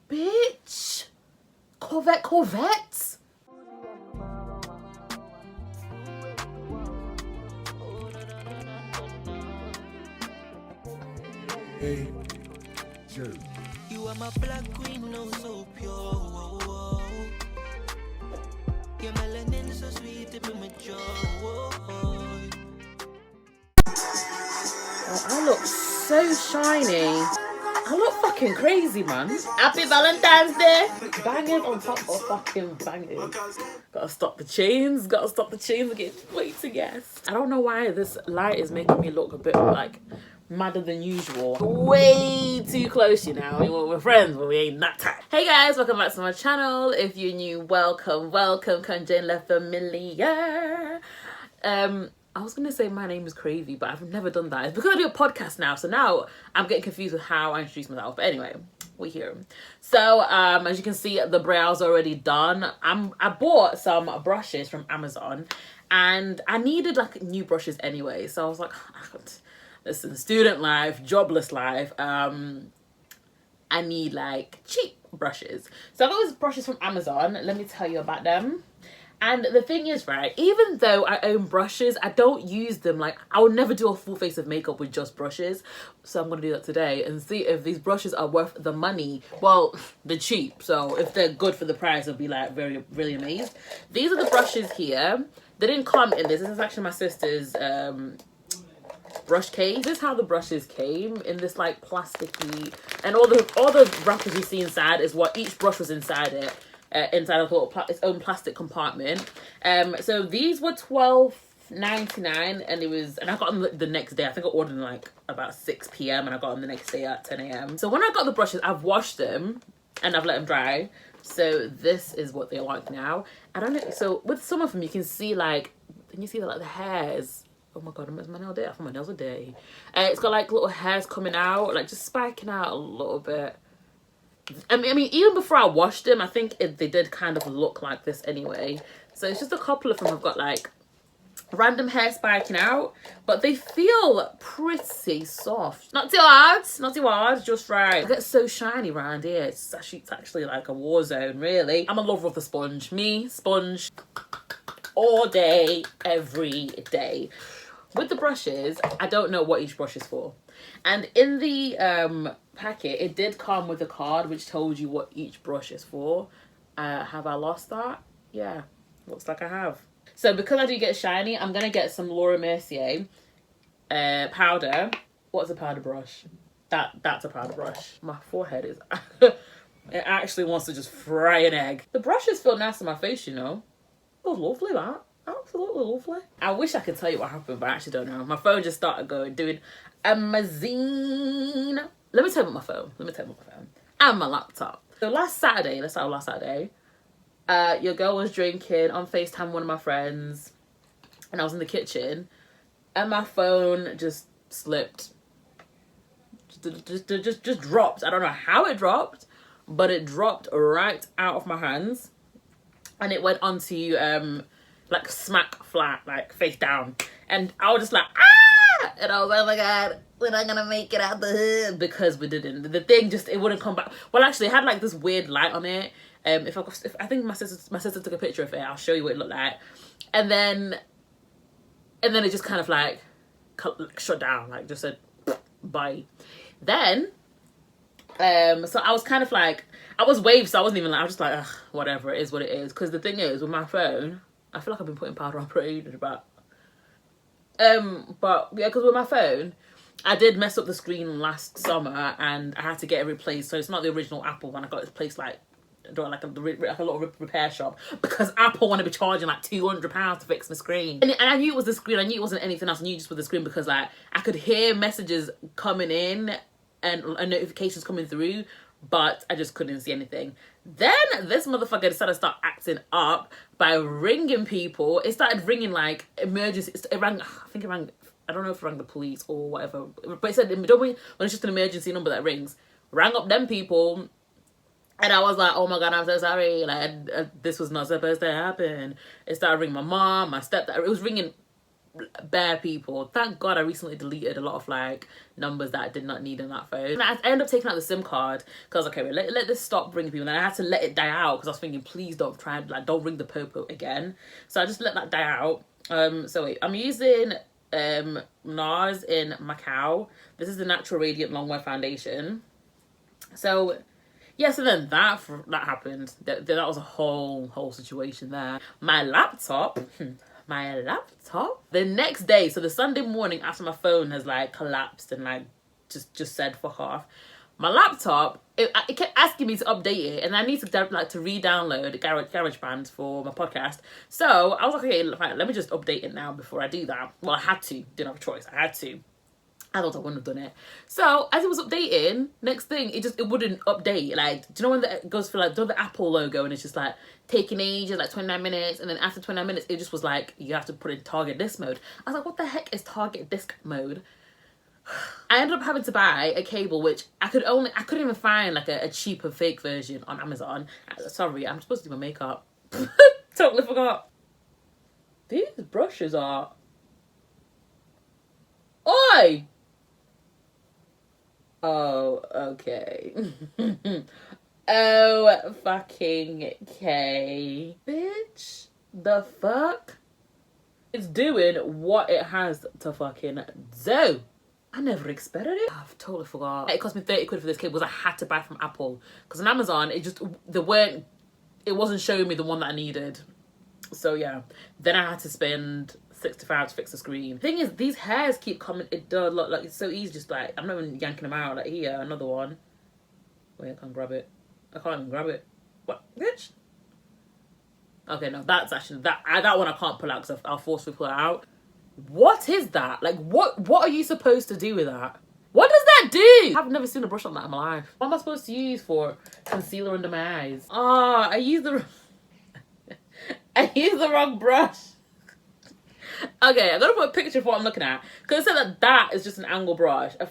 Bitch. Corvette. Hey, Joe. You are my black queen, no so pure. Your melanin so sweet, it be my joy. Oh, I look so shiny. I look fucking crazy, man. Happy Valentine's Day. Bangers on top of fucking bangers. Gotta stop the chains. Gotta stop the chains again. Wait to guess. I don't know why this light is making me look a bit like madder than usual. Way too close, you know. We're friends, but we ain't that tight. Hey guys, welcome back to my channel. If you're new, welcome. Come join La Familia. I was gonna say my name is Crazy, but I've never done that. It's because I do a podcast now, so now I'm getting confused with how I introduce myself. But anyway, we're here. So as you can see, the brow's already done. I bought some brushes from Amazon, and I needed like new brushes anyway. So I was like, listen, student life, jobless life. I need like cheap brushes. So I got these brushes from Amazon. Let me tell you about them. And the thing is, right, even though I own brushes, I don't use them. Like, I would never do a full face of makeup with just brushes. So I'm going to do that today and see if these brushes are worth the money. Well, they're cheap. So if they're good for the price, I'll be like really amazed. These are the brushes here. They didn't come in this. This is actually my sister's brush case. This is how the brushes came, in this like plasticky. And all the wrappers you see inside is what each brush was inside it. Inside of its own plastic compartment. So these were $12.99, and I got them the next day. I think I ordered them like about 6 p.m. and I got them the next day at 10 a.m. So when I got the brushes, I've washed them and I've let them dry. So this is what they're like now. I don't know. So with some of them, you can see like, can you see like the hairs? Oh my god, my nail day. I thought my nails were dirty. It's got like little hairs coming out, like just spiking out a little bit. I mean, even before I washed them, I think they did kind of look like this anyway. So it's just a couple of them have got like random hair spiking out, but they feel pretty soft. Not too hard, just right. It gets so shiny around here. It's actually like a war zone, really. I'm a lover of the sponge. Me, sponge, all day, every day. With the brushes, I don't know what each brush is for. And in the packet, it did come with a card which told you what each brush is for. Have I lost that? Yeah, looks like I have. So because I do get shiny, I'm going to get some Mercier powder. What's a powder brush? That's a powder brush. My forehead is... it actually wants to just fry an egg. The brushes feel nice on my face, you know. It was lovely, that. Absolutely lovely. I wish I could tell you what happened, but I actually don't know. My phone just started doing amazing. Let me tell you about my phone. And my laptop. So last Saturday, your girl was drinking on FaceTime with one of my friends, and I was in the kitchen, and my phone just slipped. Just dropped. I don't know how it dropped, but it dropped right out of my hands, and it went onto like smack flat, like face down, and I was just like, ah! And I was like, oh my god, we're not gonna make it out the hood, because we didn't. The thing just, it wouldn't come back. Well, actually, it had like this weird light on it. If I think my sister took a picture of it, I'll show you what it looked like, and then it just kind of like shut down, like just said bye. Then so I was kind of like, I was waved, so I wasn't even like, I was just like, ugh, whatever, it is what it is. Because the thing is, with my phone, I feel like I've been putting powder on pretty about. But yeah, because with my phone, I did mess up the screen last summer and I had to get it replaced. So it's not the original Apple one. I got it placed like a little repair shop, because Apple want to be charging like £200 to fix my screen. And I knew it was the screen. I knew it wasn't anything else. I knew it just was the screen, because like I could hear messages coming in and notifications coming through, but I just couldn't see anything. Then this motherfucker decided to start acting up by ringing people. It started ringing like emergency. It rang, I think it rang, I don't know if it rang the police or whatever, but it said, don't we, when it's just an emergency number that rings, rang up them people. And I was like, oh my god, I'm so sorry, like this was not supposed to happen. It started ringing my mom, my stepdad. It was ringing bare people. Thank God I recently deleted a lot of like numbers that I did not need in that phone. And I ended up taking out the SIM card because okay, wait, let this stop ringing people. And then I had to let it die out because I was thinking, please don't try and like don't ring the popo again. So I just let that die out. So wait, I'm using Nars in Macao. This is the Natural Radiant Longwear foundation. So yeah, so then that happened. That was a whole situation there. My laptop, the next day, so the Sunday morning after my phone has like collapsed and like just said fuck off, my laptop, it kept asking me to update it, and I need to like to re-download GarageBand for my podcast. So I was like, okay, fine, let me just update it now before I do that. Well, I had to, didn't have a choice, I had to. I thought I wouldn't have done it. So as it was updating, next thing, it wouldn't update. Like, do you know when it goes for like, do the Apple logo and it's just like taking ages, like 29 minutes, and then after 29 minutes, it just was like, you have to put in target disk mode. I was like, what the heck is target disk mode? I ended up having to buy a cable, which I couldn't even find like a cheaper fake version on Amazon. Sorry, I'm supposed to do my makeup. Totally forgot. These brushes are... Oi! Oh, okay. Oh, fucking okay. Bitch, the fuck? It's doing what it has to fucking do. I never expected it. I've totally forgot. It cost me 30 quid for this cable because I had to buy from Apple. Because on Amazon, it wasn't showing me the one that I needed. So yeah, then I had to spend 65 to fix the screen. Thing is, these hairs keep coming. It does look like it's so easy. Just like I'm not even yanking them out. Like here, another one. Wait, I can't grab it. I can't even grab it. What, bitch? Okay, no, that's actually that one I can't pull out because I'll forcefully pull it out. What is that? Like, what are you supposed to do with that? What does that do? I've never seen a brush like that in my life. What am I supposed to use for concealer under my eyes? Ah, I used the wrong brush. Okay, I'm gonna put a picture of what I'm looking at. Because it said that is just an angle brush. An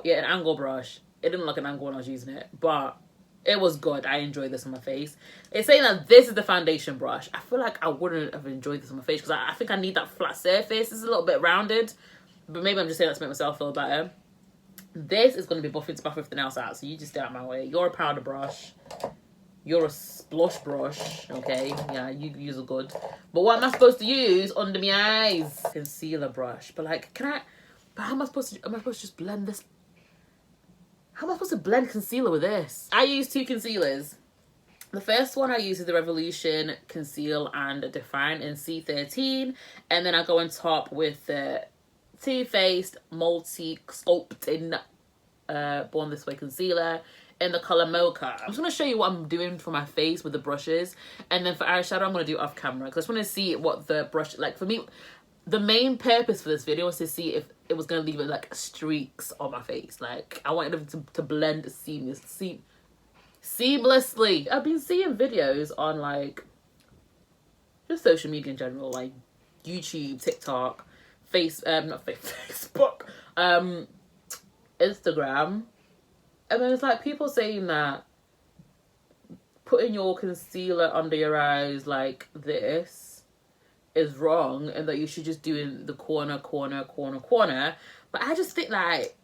angle brush. It didn't look like an angle when I was using it. But it was good. I enjoyed this on my face. It's saying that this is the foundation brush. I feel like I wouldn't have enjoyed this on my face. Because I think I need that flat surface. It's a little bit rounded. But maybe I'm just saying that to make myself feel better. This is going to be buffing to buff everything else out. So you just stay out of my way. You're a powder brush. You're a blush brush, okay? Yeah, you use a good. But what am I supposed to use under my eyes? Concealer brush. But like, how am I supposed to just blend this? How am I supposed to blend concealer with this? I use two concealers. The first one I use is the Revolution Conceal and Define in C13. And then I go on top with the Too Faced Multi-Sculpting Born This Way Concealer in the colour Mocha. I'm just going to show you what I'm doing for my face with the brushes. And then for eyeshadow, I'm going to do it off camera. Because I just want to see what the brush... Like, for me, the main purpose for this video was to see if it was going to leave, like, streaks on my face. Like, I wanted them to blend seamlessly. I've been seeing videos on, like, just social media in general. Like, YouTube, TikTok, not Facebook, Instagram. And then it's like people saying that putting your concealer under your eyes like this is wrong and that you should just do in the corner. But I just think like,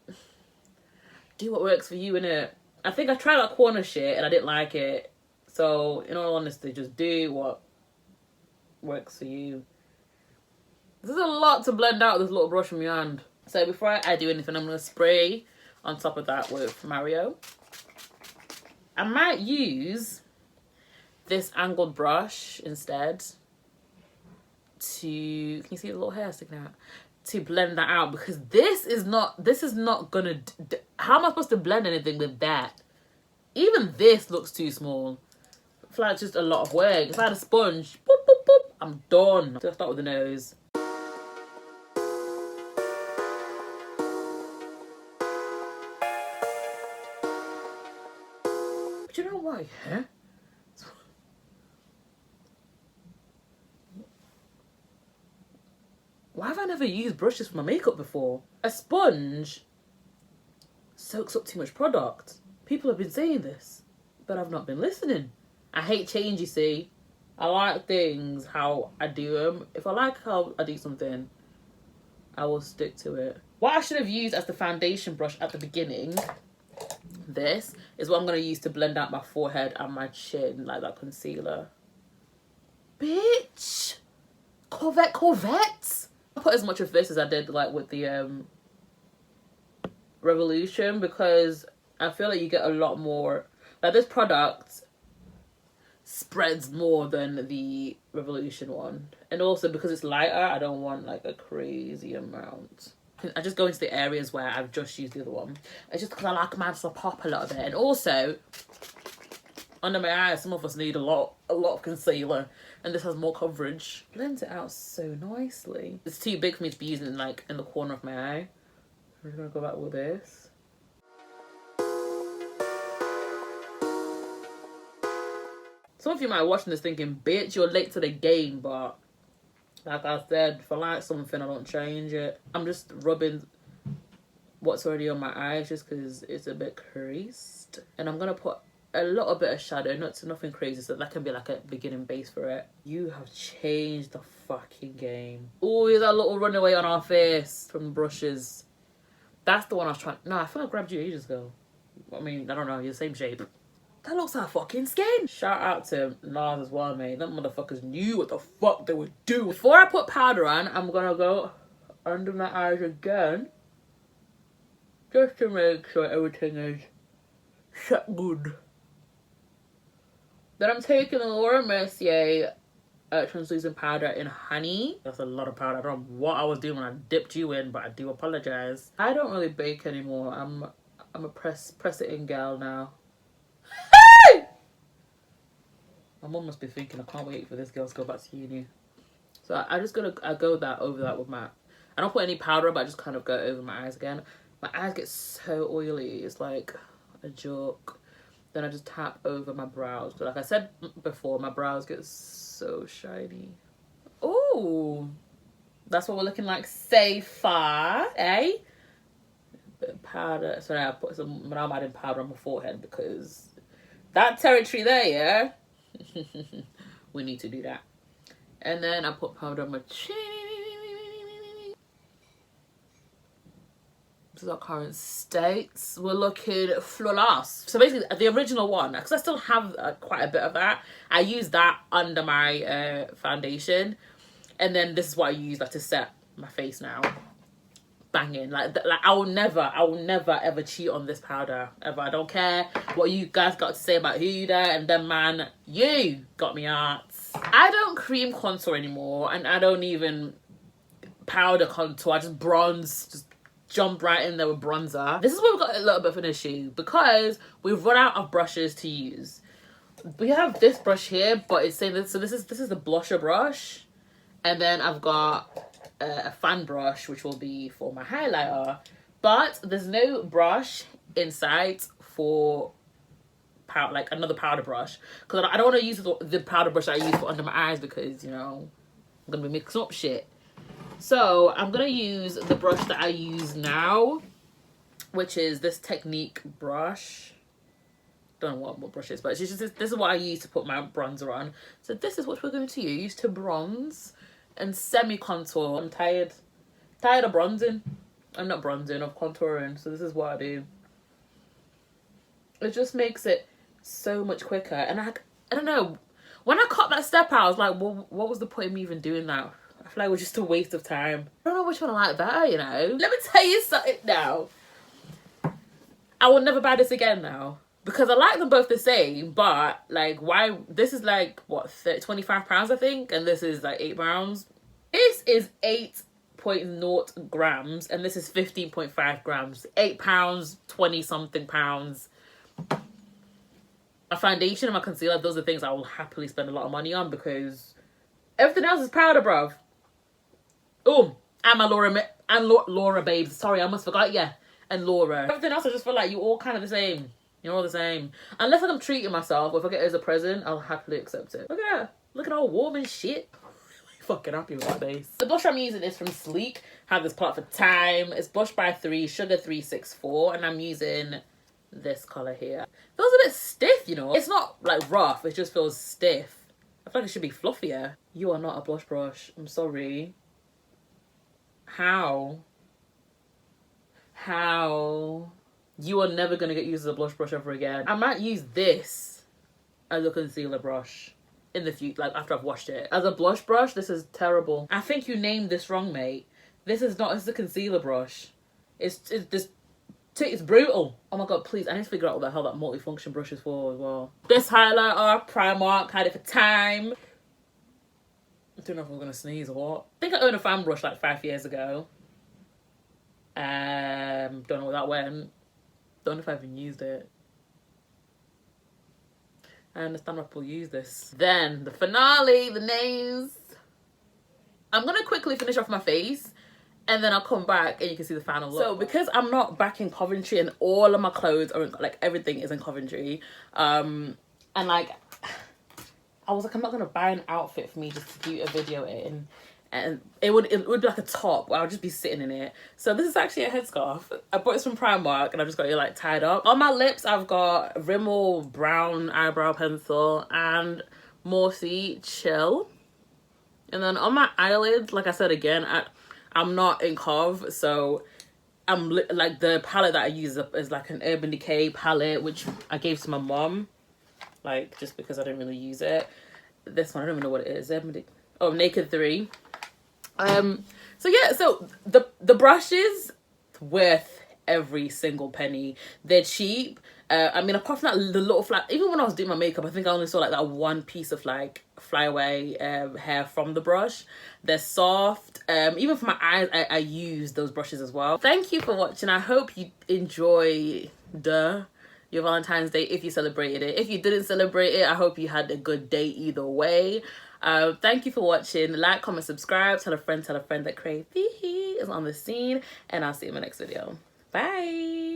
do what works for you, innit? I think I tried that corner shit and I didn't like it. So in all honesty, just do what works for you. There's a lot to blend out with this little brush in my hand. So before I do anything, I'm going to spray on top of that with Mario. I might use this angled brush instead to, can you see the little hair sticking out? To blend that out, because this is not gonna, how am I supposed to blend anything with that? Even this looks too small. I feel like it's just a lot of work. If I had a sponge, boop, boop, boop, I'm done. So I'll start with the nose. Do you know why? Huh? Why have I never used brushes for my makeup before? A sponge soaks up too much product. People have been saying this, but I've not been listening. I hate change, you see. I like things how I do them. If I like how I do something, I will stick to it. What I should have used as the foundation brush at the beginning, this is what I'm going to use to blend out my forehead and my chin, like that concealer. Bitch! Corvette! I put as much of this as I did like with the Revolution, because I feel like you get a lot more, like this product spreads more than the Revolution one, and also because it's lighter I don't want like a crazy amount. I just go into the areas where I've just used the other one. It's just because I like mine to pop a little bit, and also under my eyes some of us need a lot of concealer, and this has more coverage. Blends it out so nicely. It's too big for me to be using like in the corner of my eye. I'm just gonna go back with this. Some of you might be watching this thinking, bitch, you're late to the game, but like I said, if I like something, I don't change it. I'm just rubbing what's already on my eyes just because it's a bit creased. And I'm going to put a little bit of shadow, nothing crazy, so that can be like a beginning base for it. You have changed the fucking game. Oh, there's that little runaway on our face from the brushes. That's the one I was trying. No, I feel like I grabbed you ages ago. I mean, I don't know, you're the same shape. That looks like fucking skin. Shout out to Nars as well, mate. Them motherfuckers knew what the fuck they would do. Before I put powder on, I'm gonna go under my eyes again, just to make sure everything is set good. Then I'm taking a Laura Mercier translucent powder in honey. That's a lot of powder. I don't know what I was doing when I dipped you in, but I do apologize. I don't really bake anymore. I'm a press it in gal now. My mum must be thinking, I can't wait for this girl to go back to uni. So I go over that with my, I don't put any powder, but I just kind of go over my eyes again. My eyes get so oily, it's like a joke. Then I just tap over my brows. But like I said before, my brows get so shiny. Ooh, that's what we're looking like so far, eh? Bit of powder. Sorry, I put some, now I'm adding powder on my forehead because that territory there, yeah? We need to do that. And then I put powder on my chin. This is our current states. We're looking flawless. So basically the original one, because I still have quite a bit of that, I use that under my foundation, and then this is what I use like to set my face now. Banging, like I will never ever cheat on this powder ever. I don't care what you guys got to say about Huda and them, man, you got me out. I don't cream contour anymore, and I don't even powder contour. I just bronze, just jump right in there with bronzer. This is where we've got a little bit of an issue, because we've run out of brushes to use. We have this brush here, but it's saying this, so this is the blusher brush, and then I've got a fan brush, which will be for my highlighter, but there's no brush inside for like another powder brush, because I don't want to use the powder brush I use for under my eyes, because, you know, I'm gonna be mixing up shit. So I'm gonna use the brush that I use now, which is this Technique brush. Don't know what brush it is, but it's just, this is what I use to put my bronzer on. So this is what we're going to use to bronze and semi-contour. I'm tired of bronzing. I'm not bronzing, of contouring. So this is what I do. It just makes it so much quicker. And I don't know, when I cut that step out, I was like, well, what was the point of me even doing that? I feel like it was just a waste of time. I don't know which one I like better, you know. Let me tell you something now. I will never buy this again now, because I like them both the same, but like, why? This is like what, £25 I think, and this is like £8. This is 8.0 grams, and this is 15.5 grams. £8, 20 something pounds. My foundation and my concealer, those are things I will happily spend a lot of money on, because everything else is powder, bruv. Oh, and my Laura babes. Sorry, I almost forgot, yeah. And Laura. Everything else, I just feel like you're all kind of the same. You're all the same. Unless I'm treating myself, or if I get it as a present, I'll happily accept it. Look at that. Look at all warm and shit. Fucking happy with that base. The blush I'm using is from Sleek. Had this part for time. It's Blush by 3, Sugar 364, and I'm using this colour here. Feels a bit stiff, you know. It's not like rough, it just feels stiff. I feel like it should be fluffier. You are not a blush brush. I'm sorry. How? You are never going to get used as a blush brush ever again. I might use this as a concealer brush in the future, like after I've washed it. As a blush brush, this is terrible. I think you named this wrong, mate. This is a concealer brush. It's brutal. Oh my god, please, I need to figure out what the hell that multifunction brush is for as well. This highlighter, Primark, had it for time. I don't know if I'm gonna sneeze or what. I think I owned a fan brush like 5 years ago. Don't know where that went. Don't know if I even used it. I understand why people use this. Then the finale, the nails. I'm gonna quickly finish off my face and then I'll come back and you can see the final look. So because I'm not back in Coventry and all of my clothes are in, like everything is in Coventry, and like I was like, I'm not gonna buy an outfit for me just to do a video in, and it would be like a top where I'll just be sitting in it. So this is actually a headscarf. I bought this from Primark and I've just got it like tied up. On my lips I've got Rimmel brown eyebrow pencil and Morphe Chill. And then on my eyelids, like I said again, I'm not in Cov, so I'm like the palette that I use is like an Urban Decay palette, which I gave to my mom, like just because I didn't really use it. This one I don't even know what it is. Naked 3. So yeah, so the brushes, worth every single penny. They're cheap. I mean, apart from that, the little flat, even when I was doing my makeup, I think I only saw like that one piece of like flyaway hair from the brush. They're soft. Even for my eyes, I use those brushes as well. Thank you for watching. I hope you enjoyed your Valentine's Day if you celebrated it. If you didn't celebrate it, I hope you had a good day either way. Thank you for watching. Like, comment, subscribe. Tell a friend that Crave is on the scene. And I'll see you in my next video. Bye.